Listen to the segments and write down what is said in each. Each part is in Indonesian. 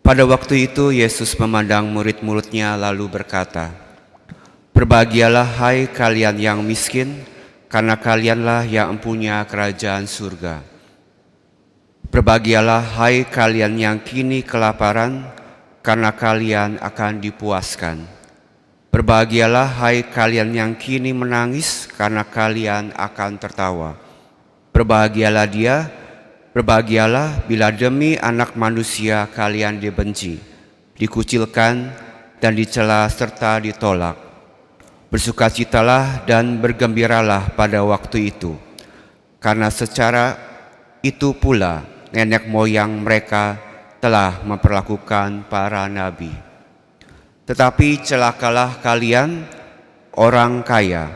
Pada waktu itu Yesus memandang murid-muridnya lalu berkata, "Berbahagialah hai kalian yang miskin, karena kalianlah yang mempunyai kerajaan surga. Berbahagialah hai kalian yang kini kelaparan, karena kalian akan dipuaskan. Berbahagialah hai kalian yang kini menangis, karena kalian akan tertawa. Berbahagialah bila demi Anak Manusia kalian dibenci, dikucilkan, dan dicela serta ditolak. Bersukacitalah dan bergembiralah pada waktu itu, karena secara itu pula nenek moyang mereka telah memperlakukan para nabi. Tetapi celakalah kalian, orang kaya,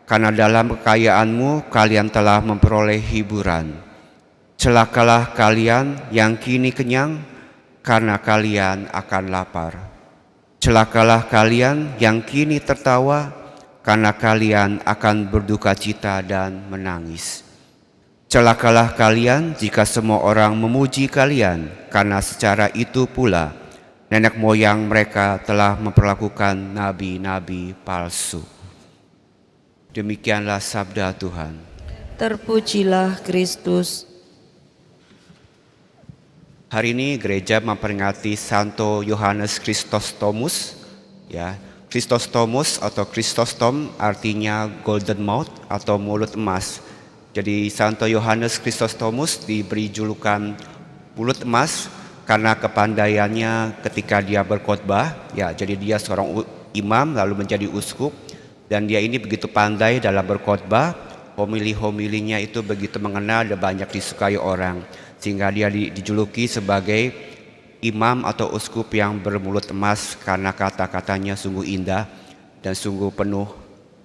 karena dalam kekayaanmu kalian telah memperoleh hiburan. Celakalah kalian yang kini kenyang, karena kalian akan lapar. Celakalah kalian yang kini tertawa, karena kalian akan berduka cita dan menangis. Celakalah kalian jika semua orang memuji kalian, karena secara itu pula nenek moyang mereka telah memperlakukan nabi-nabi palsu." Demikianlah sabda Tuhan. Terpujilah Kristus. Hari ini gereja memperingati Santo Yohanes Chrysostomus. Ya, Chrysostomus atau Chrysostom artinya golden mouth atau mulut emas. Jadi Santo Yohanes Chrysostomus diberi julukan mulut emas karena kepandaiannya ketika dia berkhotbah. Ya, jadi dia seorang imam lalu menjadi uskup, dan dia ini begitu pandai dalam berkhotbah. Homili-homilinya itu begitu mengena dan banyak disukai orang, sehingga dia dijuluki sebagai imam atau uskup yang bermulut emas karena kata-katanya sungguh indah dan sungguh penuh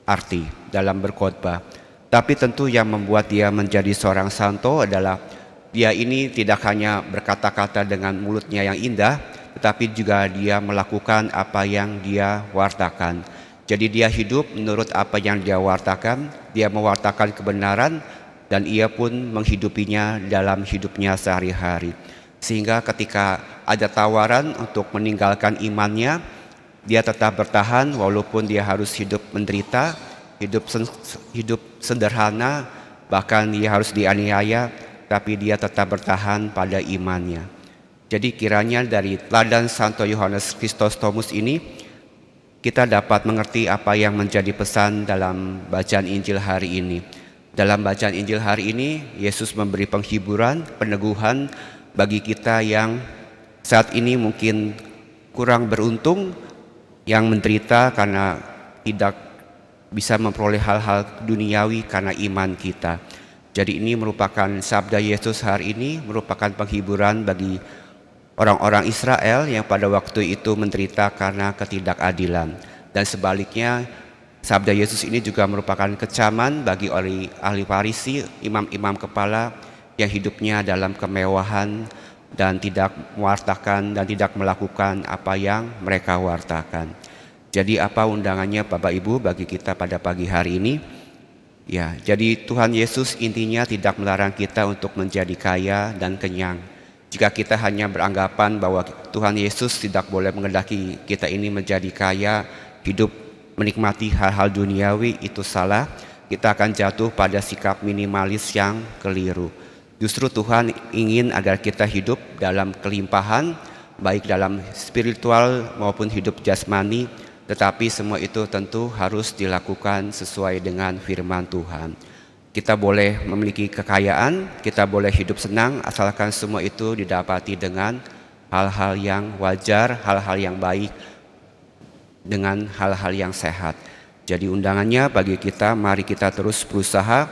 arti dalam berkhotbah. Tapi tentu yang membuat dia menjadi seorang santo adalah dia ini tidak hanya berkata-kata dengan mulutnya yang indah, tetapi juga dia melakukan apa yang dia wartakan. Jadi dia hidup menurut apa yang dia wartakan, dia mewartakan kebenaran, dan ia pun menghidupinya dalam hidupnya sehari-hari. Sehingga ketika ada tawaran untuk meninggalkan imannya, dia tetap bertahan walaupun dia harus hidup menderita, hidup sederhana, bahkan dia harus dianiaya, tapi dia tetap bertahan pada imannya. Jadi kiranya dari teladan Santo Yohanes Chrysostomus ini kita dapat mengerti apa yang menjadi pesan dalam bacaan Injil hari ini. Dalam bacaan Injil hari ini, Yesus memberi penghiburan, peneguhan bagi kita yang saat ini mungkin kurang beruntung, yang menderita karena tidak bisa memperoleh hal-hal duniawi karena iman kita. Jadi ini merupakan sabda Yesus hari ini, merupakan penghiburan bagi orang-orang Israel yang pada waktu itu menderita karena ketidakadilan. Dan sebaliknya, sabda Yesus ini juga merupakan kecaman bagi ahli Farisi, imam-imam kepala yang hidupnya dalam kemewahan dan tidak mewartakan dan tidak melakukan apa yang mereka wartakan. Jadi apa undangannya Bapak Ibu bagi kita pada pagi hari ini? Ya, jadi Tuhan Yesus intinya tidak melarang kita untuk menjadi kaya dan kenyang. Jika kita hanya beranggapan bahwa Tuhan Yesus tidak boleh mengendaki kita ini menjadi kaya, hidup menikmati hal-hal duniawi, itu salah. Kita akan jatuh pada sikap minimalis yang keliru. Justru Tuhan ingin agar kita hidup dalam kelimpahan, baik dalam spiritual maupun hidup jasmani, tetapi semua itu tentu harus dilakukan sesuai dengan firman Tuhan. Kita boleh memiliki kekayaan, kita boleh hidup senang, asalkan semua itu didapati dengan hal-hal yang wajar, hal-hal yang baik, dengan hal-hal yang sehat. Jadi undangannya bagi kita, mari kita terus berusaha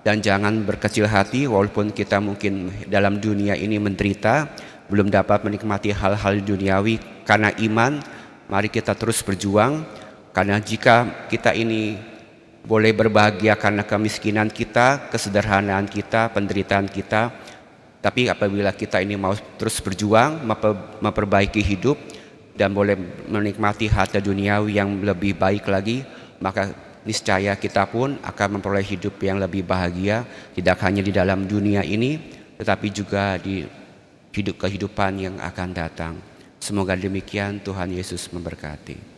dan jangan berkecil hati walaupun kita mungkin dalam dunia ini menderita, belum dapat menikmati hal-hal duniawi karena iman. Mari kita terus berjuang, karena jika kita ini boleh berbahagia karena kemiskinan kita, kesederhanaan kita, penderitaan kita, tapi apabila kita ini mau terus berjuang, memperbaiki hidup dan boleh menikmati harta duniawi yang lebih baik lagi, maka niscaya kita pun akan memperoleh hidup yang lebih bahagia, tidak hanya di dalam dunia ini, tetapi juga di hidup kehidupan yang akan datang. Semoga demikian, Tuhan Yesus memberkati.